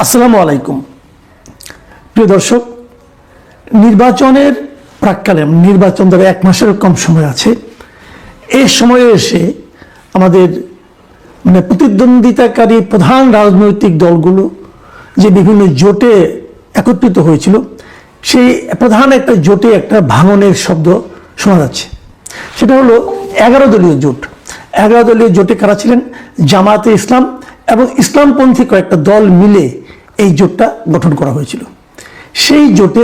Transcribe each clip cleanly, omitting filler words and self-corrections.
আসসালামু আলাইকুম প্রিয় দর্শক, নির্বাচনের প্রাক্কালে নির্বাচন ধরে 1 মাসের কম সময় আছে। এই সময়ে এসে আমাদের প্রতিদ্বন্দ্বিতাকারী প্রধান রাজনৈতিক দলগুলো যে বিভিন্ন জোটে একত্রিত হয়েছিল, সেই প্রধান একটা জোটে একটা ভাঙনের শব্দ শোনা যাচ্ছে। সেটা হলো 11 দলীয় জোট। 11 দলীয় জোটে কারা ছিলেন? জামায়াতে ইসলাম এবং ইসলামপন্থী কয়েকটা দল মিলে এই জোটটা গঠন করা হয়েছিল। সেই জোটে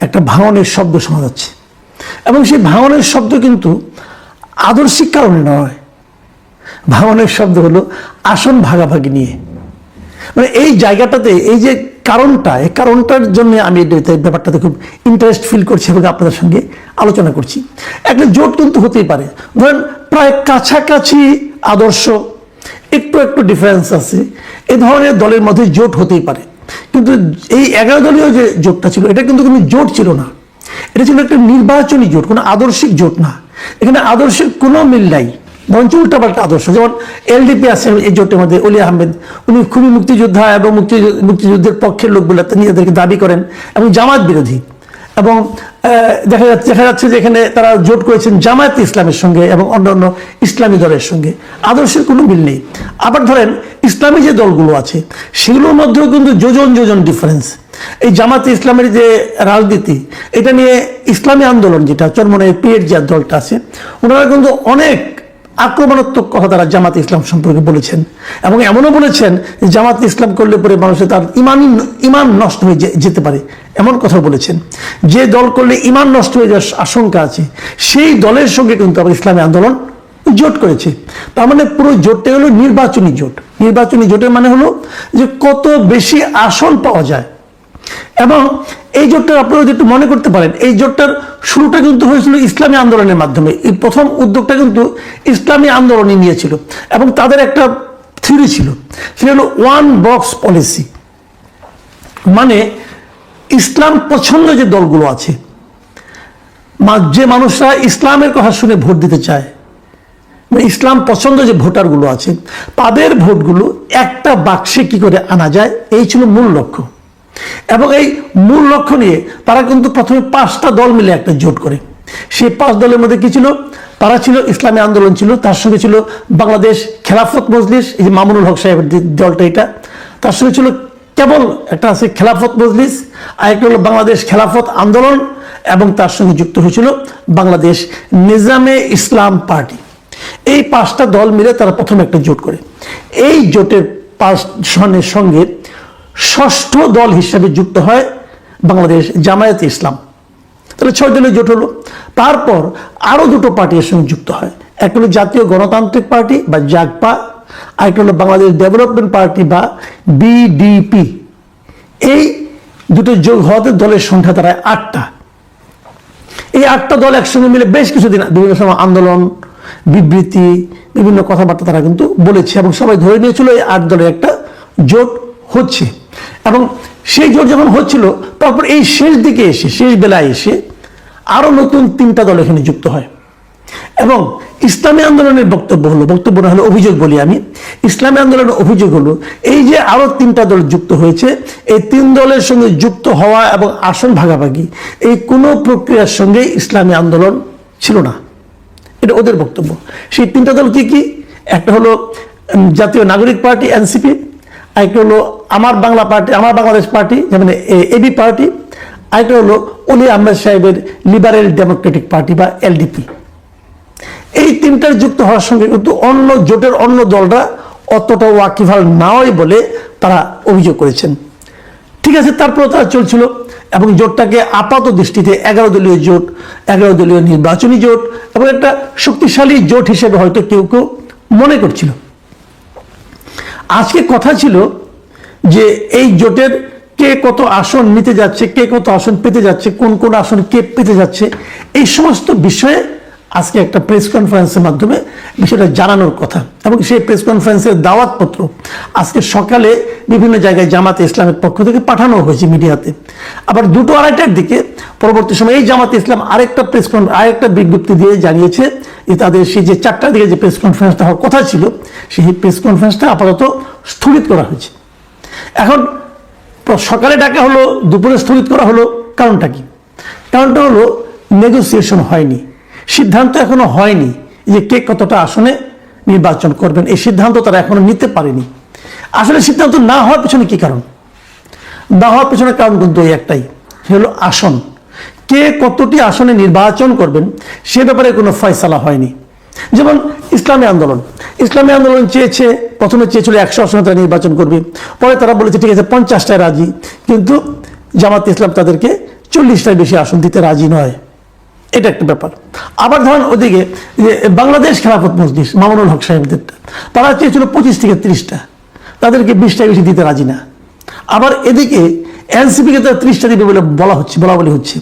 একটা ভাঙনের শব্দ শোনা যাচ্ছে এবং সেই ভাঙনের শব্দ কিন্তু আদর্শিক কারণে নয়। ভাঙনের শব্দ হলো আসন ভাগাভাগি নিয়ে। এই জায়গাটাতে এই যে কারণটা, এই কারণটার জন্য আমি ব্যাপারটাতে খুব ইন্টারেস্ট ফিল করছি এবং আপনাদের সঙ্গে আলোচনা করছি। একটা জোট কিন্তু হতেই পারে, ধরেন প্রায় কাছাকাছি আদর্শ, একটু একটু ডিফারেন্স আছে, এ ধরনের দলের মধ্যে জোট হতেই পারে। কিন্তু এই 11 দলীয় যে জোটটা ছিল, এটা কিন্তু কোনো জোট ছিল না, এটা ছিল একটা নির্বাচনী জোট, কোনো আদর্শিক জোট না। এখানে আদর্শের কোনো মিল নাই, বরঞ্চ উল্টাপাল্টা আদর্শ। যেমন এলডিপি আছে এই জোটের মধ্যে, অলি আহমেদ, উনি খুবই মুক্তিযোদ্ধা এবং মুক্তিযুদ্ধের পক্ষের লোক বলে নিজেদেরকে দাবি করেন এবং জামাত বিরোধী। এবং দেখা যাচ্ছে যে এখানে তারা জোট করেছেন জামায়াত ইসলামের সঙ্গে এবং অন্যান্য ইসলামী দলের সঙ্গে। আদর্শের কোনো মিল নেই। আবার ধরেন ইসলামী যে দলগুলো আছে সেগুলোর মধ্যেও কিন্তু যোজন যোজন ডিফারেন্স। এই জামাতে ইসলামের যে রাজনীতি, এটা নিয়ে ইসলামী আন্দোলন যেটা চরমনায়ের পীরের যে দলটা আছে, ওনারা কিন্তু অনেক আক্রমণাত্মক কথা তারা জামাত ইসলাম সম্পর্কে বলেছেন এবং এমনও বলেছেন যে জামাত ইসলাম করলে পরে মানুষের তার ইমান নষ্ট হয়ে যেতে পারে, এমন কথা বলেছেন। যে দল করলে ইমান নষ্ট হয়ে যাওয়ার আশঙ্কা আছে, সেই দলের সঙ্গে কিন্তু আবার ইসলামী আন্দোলন জোট করেছে। তার মানে পুরো জোটটা হলো নির্বাচনী জোট। নির্বাচনী জোটের মানে হলো যে কত বেশি আসন পাওয়া যায়। এবং এই জোটটার আপনারা যেটা মনে করতে পারেন, এই জোটটার শুরুটা কিন্তু হয়েছিল ইসলামী আন্দোলনের মাধ্যমে। এই প্রথম উদ্যোগটা কিন্তু ইসলামী আন্দোলনই নিয়েছিল এবং তাদের একটা থিওরি ছিল, সেটা হলো ওয়ান বক্স পলিসি। মানে ইসলাম পছন্দ যে দলগুলো আছে, যে মানুষরা ইসলামের কথা শুনে ভোট দিতে চায়, ইসলাম পছন্দ যে ভোটারগুলো আছে, তাদের ভোটগুলো একটা বাক্সে কি করে আনা যায়, এই ছিল মূল লক্ষ্য। এবং এই মূল লক্ষ্য নিয়ে তারা কিন্তু প্রথমে 5টা দল মিলে একটা জোট করে। সেই 5 দলের মধ্যে কি ছিল? তারা ছিল ইসলামী আন্দোলন ছিল, তার সঙ্গে ছিল বাংলাদেশ খেলাফত মজলিস, এই যে মামুনুল হক সাহেবের দলটা, এটা তার সঙ্গে ছিল কেবল একটা আছে খেলাফত মজলিস, আর একটা হলো বাংলাদেশ খেলাফত আন্দোলন, এবং তার সঙ্গে যুক্ত হয়েছিল বাংলাদেশ নিজামে ইসলাম পার্টি। এই 5টা দল মিলে তারা প্রথমে একটা জোট করে। এই জোটের 5 জনের সঙ্গে 6ষ্ঠ দল হিসেবে যুক্ত হয় বাংলাদেশ জামায়াতে ইসলাম। তাহলে 6 দলের জোট হলো। তারপর আরো 2টো পার্টি এর সঙ্গে যুক্ত হয়। একটা হলো জাতীয় গণতান্ত্রিক পার্টি বা জাগপা, আর একটা হলো বাংলাদেশ ডেভেলপমেন্ট পার্টি বা বিডিপি। এই দুটো যোগ হওয়াতে দলের সংখ্যা দাঁড়ায় 8টা। এই 8টা দল একসঙ্গে মিলে বেশ কিছুদিন বিভিন্ন সময় আন্দোলন, বিবৃতি, বিভিন্ন কথাবার্তা তারা কিন্তু বলেছে এবং সবাই ধরে নিয়েছিল এই 8 দলের একটা জোট হচ্ছে। এবং সেই জোট যখন হচ্ছিল, তারপর এই শেষ দিকে এসে, শেষ বেলায় এসে আরো নতুন 3টা দল এখানে যুক্ত হয়। এবং ইসলামী আন্দোলনের বক্তব্য না হলো অভিযোগ বলি আমি, ইসলামী আন্দোলনের অভিযোগ হলো এই যে আরো 3টা দল যুক্ত হয়েছে, এই 3 দলের সঙ্গে যুক্ত হওয়া এবং আসন ভাগাভাগি, এই কোনো প্রক্রিয়ার সঙ্গে ইসলামী আন্দোলন ছিল না, এটা ওদের বক্তব্য। সেই 3টা দল কি কি? একটা হলো জাতীয় নাগরিক পার্টি এনসিপি, আরেকটা হলো আমার বাংলাদেশ পার্টি যেমন এবি পার্টি, আরেকটা হলো অলি আহমেদ সাহেবের লিবারেল ডেমোক্রেটিক পার্টি বা এলডিপি। এই 3টার যুক্ত হওয়ার সঙ্গে কিন্তু অন্য জোটের অন্য দলরা অতটা ওয়াকিবহাল নয় বলে তারা অভিযোগ করেছেন। ঠিক আছে, তারপর তারা চলছিল এবং জোটটাকে আপাত দৃষ্টিতে 11 দলীয় জোট, 11 দলীয় নির্বাচনী জোট এবং একটা শক্তিশালী জোট হিসেবে হয়তো কেউ কেউ মনে করছিল। আজকে কথা ছিল যে এই জোটের কে কত আসন নিতে যাচ্ছে, কে কত আসন পেতে যাচ্ছে, কোন কোন আসন কে পেতে যাচ্ছে, এই সমস্ত বিষয়ে আজকে একটা প্রেস কনফারেন্সের মাধ্যমে বিষয়টা জানানোর কথা। এবং সেই প্রেস কনফারেন্সের দাওয়াতপত্র আজকে সকালে বিভিন্ন জায়গায় জামাতে ইসলামের পক্ষ থেকে পাঠানো হয়েছে মিডিয়াতে। আবার 2টো আড়াইটার দিকে পরবর্তী সময় এই জামাতে ইসলাম আরেকটা বিজ্ঞপ্তি দিয়ে জানিয়েছে যে তাদের সেই যে 4টার দিকে যে প্রেস কনফারেন্সটা হওয়ার কথা ছিল, সেই প্রেস কনফারেন্সটা আপাতত স্থগিত করা হয়েছে। এখন সকালে ডাকা হলো, দুপুরে স্থগিত করা হলো, কারণটা কি? কারণটা হলো নেগোসিয়েশন হয়নি, সিদ্ধান্ত এখনো হয়নি যে কে কতটা আসনে নির্বাচন করবেন। এই সিদ্ধান্ত তারা এখনো নিতে পারেনি। আসলে সিদ্ধান্ত না হওয়ার পেছনে কি কারণ? না হওয়ার পেছনে কারণ কিন্তু এই একটাই, সে হলো আসন। কে কতটি আসনে নির্বাচন করবেন সে ব্যাপারে কোনো ফয়সালা হয়নি। যেমন ইসলামী আন্দোলন চেয়েছে, প্রথমে চেয়েছিল 100 আসনে তারা নির্বাচন করবে, পরে তারা বলেছে ঠিক আছে 50টায় রাজি, কিন্তু জামাত ইসলাম তাদেরকে 40টায় বেশি আসন দিতে রাজি নয়। এটা একটা ব্যাপার। আবার ধরেন ওদিকে যে বাংলাদেশ খেলাফত মজলিস মামুনুল হক সাহেবদেরটা, তারা চেয়েছিল 25 থেকে 30টা, তাদেরকে 20টায় বেশি দিতে রাজি না। আবার এদিকে এনসিপিকে তারা 30টা দিবে বলে বলা হচ্ছে।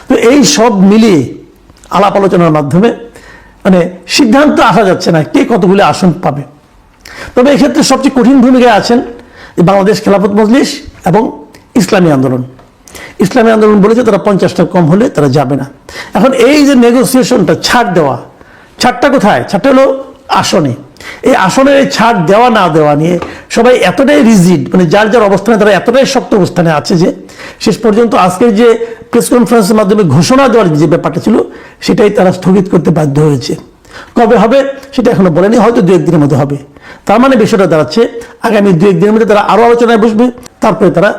তো এই সব মিলিয়ে আলাপ আলোচনার মাধ্যমে মানে সিদ্ধান্ত আসা যাচ্ছে না কে কতগুলো আসন পাবে। তবে এক্ষেত্রে সবচেয়ে কঠিন ভূমিকায় আছেন বাংলাদেশ খেলাফত মজলিস এবং ইসলামী আন্দোলন বলেছে তারা 50টা কম হলে তারা যাবে না। এখন এই যে নেগোসিয়েশনটা, ছাড়টা কোথায়? ছাড়টা হলো আসনে। এই আসনের এই ছাড় দেওয়া না দেওয়া নিয়ে সবাই এতটাই রিজিড, মানে যার যার অবস্থানে তারা এতটাই শক্ত অবস্থানে আছে যে শেষ পর্যন্ত আজকের যে প্রেস কনফারেন্সের মাধ্যমে ঘোষণা দেওয়ার যে ব্যাপারটা ছিল সেটাই তারা স্থগিত করতে বাধ্য হয়েছে। কবে হবে সেটা এখনো বলেনি, হয়তো 2-1 দিনের মধ্যে হবে। তার মানে বিষয়টা দাঁড়াচ্ছে আগামী 2-1 দিনের মধ্যে তারা আরো আলোচনায় বসবে, তারপরে তারা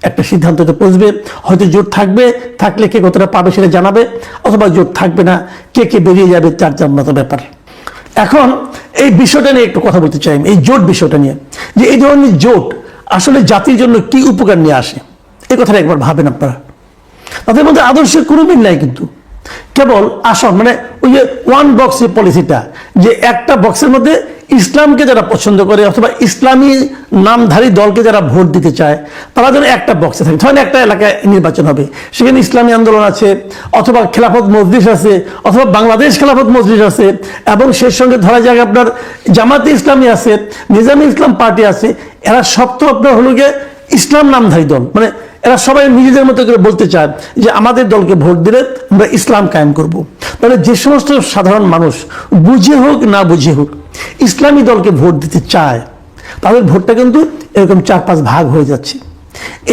একটা সিদ্ধান্ততে পৌঁছবে। হয়তো জোট থাকলে কে কতটা পাবে সেটা জানাবে, অথবা জোট থাকবে না, কে বেরিয়ে যাবে তার জানার ব্যাপার। এখন এই বিষয়টা নিয়ে একটু কথা বলতে চাই, এই জোট বিষয়টা নিয়ে, যে এই ধরনের জোট আসলে জাতির জন্য কি উপকার নিয়ে আসে এই কথাটা একবার ভাবেন আপনারা। তাদের মধ্যে আদর্শের কোনো মিল নাই, কিন্তু কেবল আসন, মানে ওই যে ওয়ান বক্স পলিসিটা, যে একটা বক্সের মধ্যে ইসলামকে যারা পছন্দ করে অথবা ইসলামী নামধারী দলকে যারা ভোট দিতে চায় তারা যেন একটা বক্সে থাকে। ধরেন একটা এলাকায় নির্বাচন হবে, সেখানে ইসলামী আন্দোলন আছে, অথবা খেলাফত মজলিস আছে, অথবা বাংলাদেশ খেলাফত মজলিস আছে, এবং সেই সঙ্গে ধরা যাক আপনার জামাতে ইসলামী আছে, নিজামী ইসলাম পার্টি আছে। এরা সব তো আপনার হলো গিয়ে ইসলাম নামধারী দল, মানে এরা সবাই নিজেদের মতো করে বলতে চায় যে আমাদের দলকে ভোট দিলে আমরা ইসলাম কায়েম করব। তাহলে যে সমস্ত সাধারণ মানুষ বুঝে হোক না বুঝে হোক ইসলামী দলকে ভোট দিতে চায়, তাদের ভোটটা কিন্তু এরকম 4-5 ভাগ হয়ে যাচ্ছে।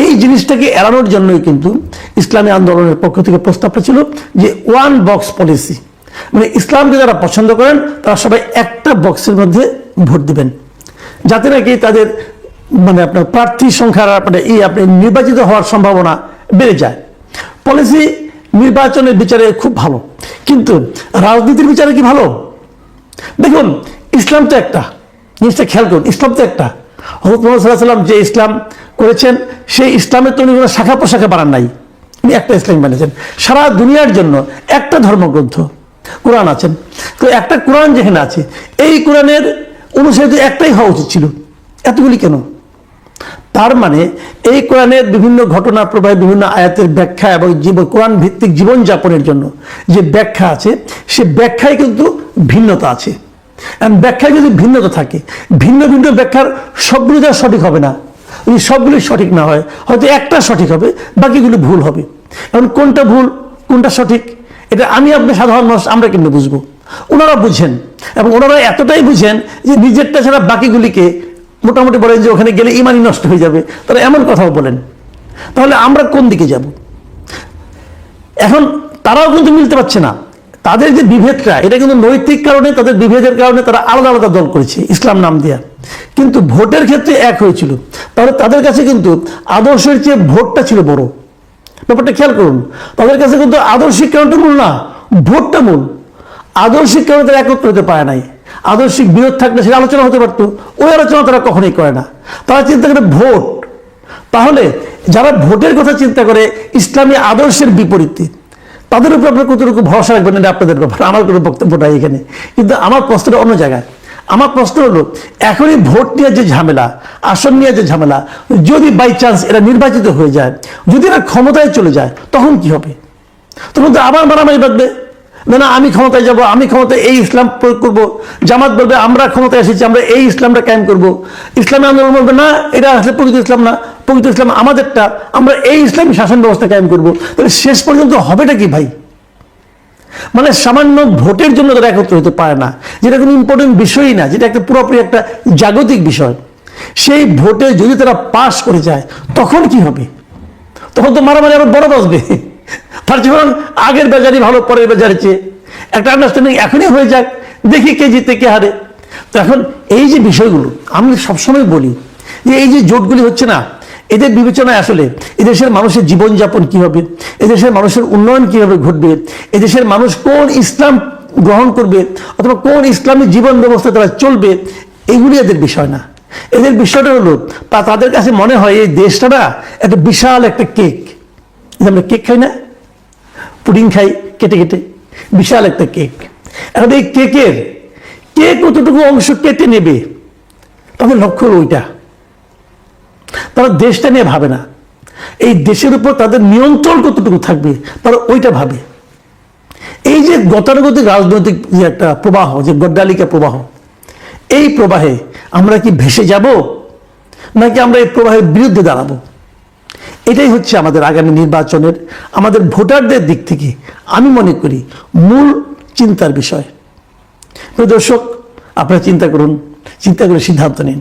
এই জিনিসটাকে এড়ানোর জন্যই কিন্তু ইসলামী আন্দোলনের পক্ষ থেকে প্রস্তাবটা ছিল যে ওয়ান বক্স পলিসি, মানে ইসলামকে যারা পছন্দ করেন তারা সবাই একটা বক্সের মধ্যে ভোট দিবেন, যাতে নাকি তাদের মানে আপনার প্রার্থী সংখ্যার আপনি নির্বাচিত হওয়ার সম্ভাবনা বেড়ে যায়। পলিসি নির্বাচনের বিচারে খুব ভালো, কিন্তু রাজনীতির বিচারে কি ভালো? দেখুন, ইসলাম তো একটা, জিনিসটা খেয়াল করুন, ইসলাম তো একটা। হযরত মুহাম্মদ সাল্লাল্লাহু আলাইহি ওয়াসাল্লাম যে ইসলাম করেছেন সেই ইসলামের তো উনি কোনো শাখা প্রশাখা বানান নাই, উনি একটা ইসলাম বানিয়েছেন। সারা দুনিয়ার জন্য একটা ধর্মগ্রন্থ কোরআন আছেন। তো একটা কোরআন যেখানে আছে, এই কোরআনের অনুসারে তো একটাই হওয়া উচিত ছিল, এতগুলি কেন? তার মানে এই কোরআনের বিভিন্ন ঘটনা প্রবাহে বিভিন্ন আয়াতের ব্যাখ্যা এবং কোরআন ভিত্তিক জীবনযাপনের জন্য যে ব্যাখ্যা আছে, সে ব্যাখ্যায় কিন্তু ভিন্নতা আছে। ব্যাখ্যায় যদি ভিন্নতা থাকে, ভিন্ন ভিন্ন ব্যাখ্যার সবগুলো যা সঠিক হবে না, যদি সবগুলি সঠিক না হয় হয়তো একটা সঠিক হবে, বাকিগুলো ভুল হবে। এখন কোনটা ভুল কোনটা সঠিক এটা আমি আপনি সাধারণ মানুষ আমরা কেমনে বুঝবো? ওনারা বুঝেন, এবং ওনারা এতটাই বুঝেন যে নিজেরটা ছাড়া বাকিগুলিকে মোটামুটি বলেন যে ওখানে গেলে ইমানই নষ্ট হয়ে যাবে, তারা এমন কথাও বলেন। তাহলে আমরা কোন দিকে যাব? এখন তারাও কিন্তু মিলতে পারছে না। তাদের যে বিভেদটা, এটা কিন্তু নৈতিক কারণে, তাদের বিভেদের কারণে তারা আলাদা আলাদা দল করেছে ইসলাম নাম দেয়া, কিন্তু ভোটের ক্ষেত্রে এক হয়েছিল। তাহলে তাদের কাছে কিন্তু আদর্শের চেয়ে ভোটটা ছিল বড়। ব্যাপারটা খেয়াল করুন, তাদের কাছে কিন্তু আদর্শিক কারণটা মূল না, ভোটটা মূল। আদর্শিক কারণে তারা একত্র হতে পারে নাই, আদর্শিক বিরোধ থাকলে সেটা আলোচনা হতে পারতো, ওই আলোচনা তারা কখনোই করে না। তারা চিন্তা করে ভোট। তাহলে যারা ভোটের কথা চিন্তা করে ইসলামী আদর্শের বিপরীতে, তাদের উপর আপনার কতটুকু ভরসা রাখবেন এটা আপনাদের ব্যাপার, আমার কোনো বক্তব্য নাই এখানে। কিন্তু আমার প্রশ্নটা অন্য জায়গায়। আমার প্রশ্ন হলো, এখনই ভোট নিয়ে যে ঝামেলা, আসন নিয়ে যে ঝামেলা, যদি বাই চান্স এরা নির্বাচিত হয়ে যায়, যদি এরা ক্ষমতায় চলে যায়, তখন কি হবে? তখন তো আবার মারামারি বাঁধবে, না আমি ক্ষমতায় যাব, আমি ক্ষমতায় এই ইসলাম প্রয়োগ করবো। জামাত বলবে আমরা ক্ষমতায় এসেছি, আমরা এই ইসলামটা কায়েম করবো। ইসলামী আন্দোলন বলবে না, এটা আসলে পবিত্র ইসলাম না, পবিত্র ইসলাম আমাদেরটা, আমরা এই ইসলামী শাসন ব্যবস্থা কায়েম করবো। তাহলে শেষ পর্যন্ত হবেটা কি ভাই? মানে সামান্য ভোটের জন্য তারা একত্র হতে পারে না, যেটা কোনো ইম্পর্টেন্ট বিষয়ই না, যেটা একটা পুরোপুরি একটা জাগতিক বিষয়। সেই ভোটে যদি তারা পাশ করে যায় তখন কি হবে? তখন তো মারামারি আরো বড় বাজবে। তার জীবন আগের বাজারই ভালো, পরের বাজারের চেয়ে একটা আন্ডারস্ট্যান্ডিং এখনই হয়ে যাক, দেখি কে জিতে কে হারে। তো এখন এই যে বিষয়গুলো আমি সবসময় বলি যে এই যে জোটগুলি হচ্ছে না, এদের বিবেচনায় আসলে এদেশের মানুষের জীবনযাপন কি হবে, এদেশের মানুষের উন্নয়ন কিভাবে ঘটবে, এদেশের মানুষ কোন ইসলাম গ্রহণ করবে অথবা কোন ইসলামী জীবন ব্যবস্থা তারা চলবে, এগুলি এদের বিষয় না। এদের বিষয়টা হলো তাদের কাছে মনে হয় এই দেশটা না একটা বিশাল একটা কেক। আমরা কেক খাই না, পুডিং খাই কেটে কেটে, বিশাল একটা কেক। এখন এই কেকের কে কতটুকু অংশ কেটে নেবে তাদের লক্ষ্য হলো ওইটা। তারা দেশটা নিয়ে ভাবে না, এই দেশের উপর তাদের নিয়ন্ত্রণ কতটুকু থাকবে তারা ওইটা ভাবে। এই যে গতানুগতিক রাজনৈতিক যে একটা প্রবাহ, যে গড্ডালিকা প্রবাহ, এই প্রবাহে আমরা কি ভেসে যাব নাকি আমরা এই প্রবাহের বিরুদ্ধে দাঁড়াবো? এটাই হচ্ছে আমাদের আগামী নির্বাচনের, আমাদের ভোটারদের দিক থেকে আমি মনে করি মূল চিন্তার বিষয়। প্রিয় দর্শক, আপনারা চিন্তা করুন, চিন্তা করে সিদ্ধান্ত নিন।